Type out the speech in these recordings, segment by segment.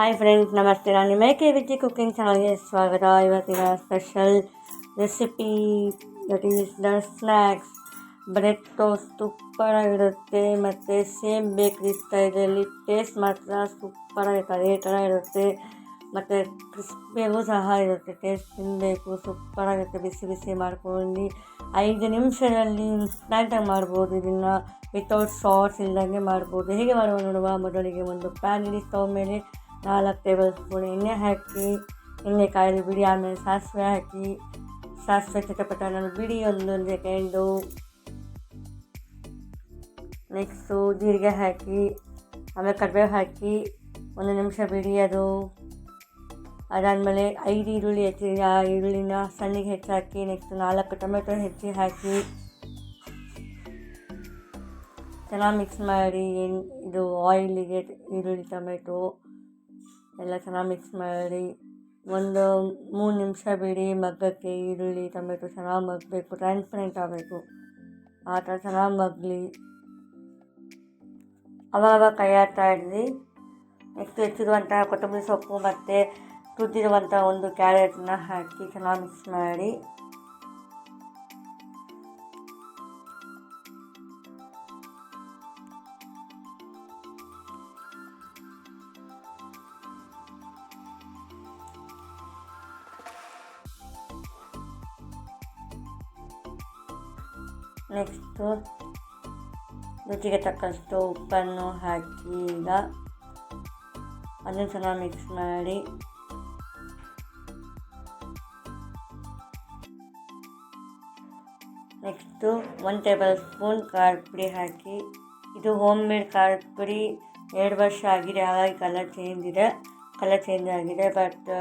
Hi friends, ನಮಸ್ತೆ. ನಾನು ನಿಮ್ಮ ವಿಜಿ ಕುಕಿಂಗ್ ಚಾನಲ್ಗೆ ಸ್ವಾಗತ. ಇವತ್ತಿನ special recipe that is the snacks bread toast. ಸೂಪರಾಗಿರುತ್ತೆ ಮತ್ತು ಸೇಮ್ ಬೇಕ್ರಿ ಸ್ಟೈಲಲ್ಲಿ ಟೇಸ್ಟ್ ಮಾತ್ರ ಸೂಪರಾಗಿರುತ್ತೆ, ಅದೇ ಥರ ಇರುತ್ತೆ ಮತ್ತು ಕ್ರಿಸ್ಪಿಯಾಗೂ ಸಹ ಇರುತ್ತೆ. ಟೇಸ್ಟ್ ತಿನ್ನಬೇಕು, ಸೂಪರಾಗಿರುತ್ತೆ. ಬಿಸಿ ಬಿಸಿ ಮಾಡ್ಕೊಂಡು 5 ನಿಮಿಷದಲ್ಲಿ ಇನ್ಸ್ಟಂಟಾಗಿ ಮಾಡ್ಬೋದು. ಇದನ್ನು ವಿತೌಟ್ ಸಾಸ್ ಇಲ್ಲದಂಗೆ ಮಾಡ್ಬೋದು. ಹೇಗೆ ಮಾಡುವ ನೋಡುವ. ಮೊದಲಿಗೆ ಒಂದು ಪ್ಯಾನ್ ಇಡಿ. ಸ್ಟವ್ ಮೇಲೆ 4 ಟೇಬಲ್ ಸ್ಪೂನ್ ಎಣ್ಣೆ ಹಾಕಿ, ಎಣ್ಣೆ ಕಾಯಲು ಬಿಡಿ. ಆಮೇಲೆ ಸಾಸಿವೆ ಹಾಕಿ, ಸಾಸಿವೆ ಚಟಪಟನ್ನು ಬಿಡಿ 1 ಸೆಕೆಂಡು. ನೆಕ್ಸ್ಟು ಜೀರಿಗೆ ಹಾಕಿ, ಆಮೇಲೆ ಕರಿಬೇವು ಹಾಕಿ 1 ನಿಮಿಷ ಬಿಡಿ. ಅದಾದಮೇಲೆ 5 ಈರುಳ್ಳಿ ಹೆಚ್ಚಿ, ಆ ಈರುಳ್ಳಿನ ಸಣ್ಣಗೆ ಹೆಚ್ಚಾಕಿ, ನೆಕ್ಸ್ಟ್ 4 ಟೊಮೆಟೊ ಹೆಚ್ಚಿ ಹಾಕಿ ಚೆನ್ನಾಗಿ ಮಿಕ್ಸ್ ಮಾಡಿ. ಇದು ಆಯಿಲಿಗೆ ಈರುಳ್ಳಿ ಟೊಮೆಟೊ ಎಲ್ಲ ಚೆನ್ನಾಗಿ ಮಿಕ್ಸ್ ಮಾಡಿ ಒಂದು 3 ನಿಮಿಷ ಬಿಡಿ ಮಗ್ಗಕ್ಕೆ. ಈರುಳ್ಳಿ ಟೊಮೆಟೊ ಚೆನ್ನಾಗಿ ಮಗ್ಗಬೇಕು, ಟ್ರಾನ್ಸ್ಪರೆಂಟ್ ಆಗಬೇಕು, ಆ ಥರ ಚೆನ್ನಾಗಿ ಮಗ್ಗಲಿ. ಅವಾಗ ಕೈ ಆಡ್ತಾ ಇಡ್ರಿ. ನೆಕ್ಸ್ಟ್ ಹೆಚ್ಚಿರುವಂಥ ಕೊತ್ತಂಬರಿ ಸೊಪ್ಪು ಮತ್ತು ತುರಿದಿರುವಂಥ 1 ಕ್ಯಾರೆಟ್ನ ಹಾಕಿ ಚೆನ್ನಾಗಿ ಮಿಕ್ಸ್ ಮಾಡಿ. ನೆಕ್ಸ್ಟು ರುಚಿಗೆ ತಕ್ಕಷ್ಟು ಉಪ್ಪನ್ನು ಹಾಕಿ ಈಗ ಅದನ್ನು ಚೆನ್ನಾಗಿ ಮಿಕ್ಸ್ ಮಾಡಿ. ನೆಕ್ಸ್ಟು 1 ಟೇಬಲ್ ಸ್ಪೂನ್ ಖಾರದ ಪುಡಿ ಹಾಕಿ. ಇದು ಹೋಮ್ ಮೇಡ್ ಖಾರದ ಪುಡಿ. 2 ವರ್ಷ ಆಗಿದೆ, ಹಾಗಾಗಿ ಕಲರ್ ಚೇಂಜ್ ಆಗಿದೆ. ಬಟ್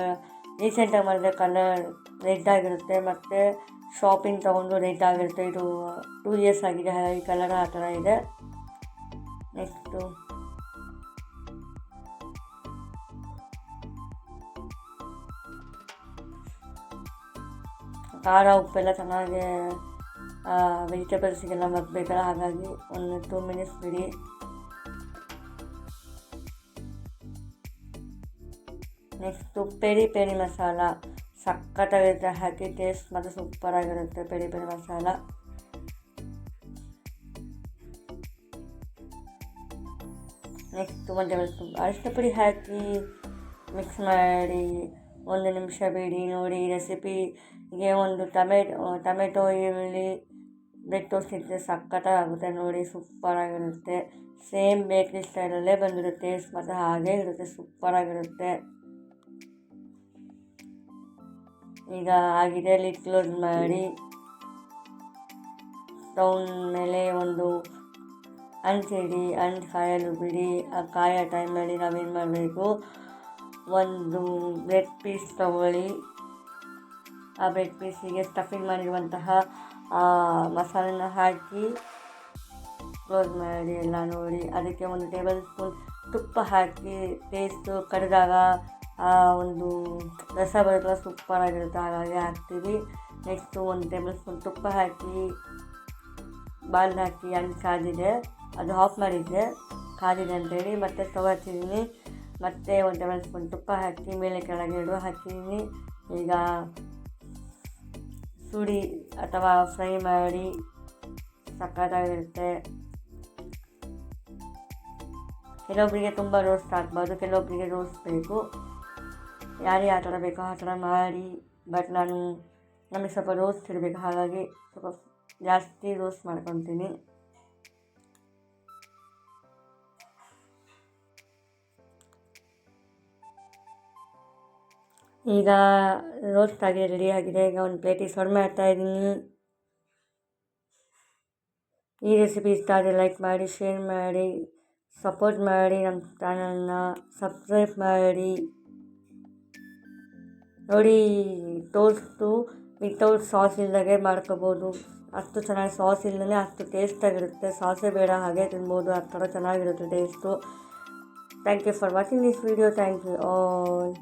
ರೀಸೆಂಟಾಗಿ ಮಾಡಿದ್ರೆ ಕಲರ್ ರೆಡ್ ಆಗಿರುತ್ತೆ, ಮತ್ತು ಶಾಪಿಂಗ್ ತೊಗೊಂಡು ರೆಡ್ ಆಗಿರುತ್ತೆ. ಇದು 2 ಇಯರ್ಸ್ ಆಗಿದೆ, ಹಾಗಾಗಿ ಕಲರ್ ಆ ಥರ ಇದೆ. ನೆಕ್ಸ್ಟು ಖಾರ ಉಪ್ಪೆಲ್ಲ ಚೆನ್ನಾಗಿ ವೆಜಿಟೇಬಲ್ಸಿಗೆಲ್ಲ ಮಗ್ಬೇಕಲ್ಲ, ಹಾಗಾಗಿ 2 ಮಿನಿಟ್ಸ್ ಬಿಡಿ. ನೆಕ್ಸ್ಟು ಪೆರಿ ಮಸಾಲ ಸಖತ್ತಾಗಿರುತ್ತೆ, ಹಾಕಿ ಟೇಸ್ಟ್ ಮತ್ತು ಸೂಪರಾಗಿರುತ್ತೆ. Peri masala next 1 tablespoon ಅರಿಶಿನ ಪುಡಿ ಹಾಕಿ ಮಿಕ್ಸ್ ಮಾಡಿ 1 ನಿಮಿಷ ಬಿಡಿ. ನೋಡಿ, ರೆಸಿಪಿಗೆ ಒಂದು ಟೊಮೆಟೊ ಈರುಳ್ಳಿ ಬ್ರೆಡ್ ಟೋಸ್ಟ್ ಇದ್ದರೆ ಸಖತ್ತಾಗುತ್ತೆ. ನೋಡಿ, ಸೂಪರಾಗಿರುತ್ತೆ. ಸೇಮ್ ಬೇಕ್ರಿ ಸ್ಟೈಲಲ್ಲೇ ಬಂದಿರುತ್ತೆ. ಟೇಸ್ಟ್ ಮತ್ತು ಹಾಗೇ ಇರುತ್ತೆ, ಸೂಪರಾಗಿರುತ್ತೆ. ಈಗ ಆಗಿದೆ, ಲಿಡ್ ಕ್ಲೋಸ್ ಮಾಡಿ. ಸ್ಟೌವ್ ಮೇಲೆ ಒಂದು ಹಂಚಿಡಿ, ಹಂಚು ಕಾಯಲು ಬಿಡಿ. ಆ ಕಾಯೋ ಟೈಮಲ್ಲಿ ನಾವೇನು ಮಾಡಬೇಕು, ಒಂದು ಬ್ರೆಡ್ ಪೀಸ್ ತಗೊಳ್ಳಿ. ಆ ಬ್ರೆಡ್ ಪೀಸಿಗೆ ಸ್ಟಫಿಂಗ್ ಮಾಡಿರುವಂತಹ ಮಸಾಲೆನ ಹಾಕಿ ಕ್ಲೋಸ್ ಮಾಡಿ ಎಲ್ಲ. ನೋಡಿ, ಅದಕ್ಕೆ 1 ಟೇಬಲ್ ಸ್ಪೂನ್ ತುಪ್ಪ ಹಾಕಿ, ಟೇಸ್ಟು ಕಡಿದಾಗ ಒಂದು ರಸ ಬರೋಲ್ಲ, ಸೂಪರಾಗಿರುತ್ತೆ, ಹಾಗಾಗಿ ಹಾಕ್ತೀವಿ. ನೆಕ್ಸ್ಟು 1 ಟೇಬಲ್ ಸ್ಪೂನ್ ತುಪ್ಪ ಹಾಕಿ ಬಾಲ್ ಹಾಕಿ ಹಣ್ಣು ಕಾದಿದೆ, ಅದು ಆಫ್ ಮಾಡಿದ್ದೆ, ಕಾದಿದೆ ಅಂತೇಳಿ ಮತ್ತೆ ಸ್ಟವ್ ಹಚ್ಚಿದ್ದೀನಿ. ಮತ್ತು 1 ಟೇಬಲ್ ಸ್ಪೂನ್ ತುಪ್ಪ ಹಾಕಿ ಮೇಲೆ ಕೆಳಗೆ ಹಾಕಿದ್ದೀನಿ. ಈಗ ಸುಡಿ ಅಥವಾ ಫ್ರೈ ಮಾಡಿ, ಸಖತ್ತಾಗಿರುತ್ತೆ. ಕೆಲವೊಬ್ಬರಿಗೆ ತುಂಬ ರೋಸ್ಟ್ ಹಾಕ್ಬಾರ್ದು, ಕೆಲವೊಬ್ಬರಿಗೆ ರೋಸ್ಟ್ ಬೇಕು. ಯಾರಿಗೆ ಆ ಥರ ಬೇಕೋ ಆ ಥರ ಮಾಡಿ. ಬಟ್ ನಮಗೆ ಸ್ವಲ್ಪ ರೋಸ್ಟ್ ಇರಬೇಕು, ಹಾಗಾಗಿ ಸ್ವಲ್ಪ ಜಾಸ್ತಿ ರೋಸ್ಟ್ ಮಾಡ್ಕೊತೀನಿ. ಈಗ ರೋಸ್ಟ್ ಆಗಿ ರೆಡಿಯಾಗಿದೆ. ಈಗ ಒಂದು ಪ್ಲೇಟಿಗೆ ಸರ್ವ್ ಮಾಡ್ತಾಯಿದ್ದೀನಿ. ಈ ರೆಸಿಪಿ ಇಷ್ಟ ಆದರೆ ಲೈಕ್ ಮಾಡಿ, ಶೇರ್ ಮಾಡಿ, ಸಪೋರ್ಟ್ ಮಾಡಿ. ನಮ್ಮ ಚಾನಲ್ನ ಸಬ್ಸ್ಕ್ರೈಬ್ ಮಾಡಿ. ನೋಡಿ, ಟೋಸ್ಟು ವಿತೌಟ್ ಸಾಸ್ ಇಲ್ಲದಾಗೆ ಮಾಡ್ಕೋಬೋದು. ಅಷ್ಟು ಚೆನ್ನಾಗಿ ಸಾಸ್ ಇಲ್ಲದೇ ಅಷ್ಟು ಟೇಸ್ಟಾಗಿರುತ್ತೆ. ಸಾಸೇ ಬೇಡ, ಹಾಗೆ ತಿನ್ಬೋದು, ಆ ಥರ ಚೆನ್ನಾಗಿರುತ್ತೆ taste. Thank you for watching this video. Thank you all.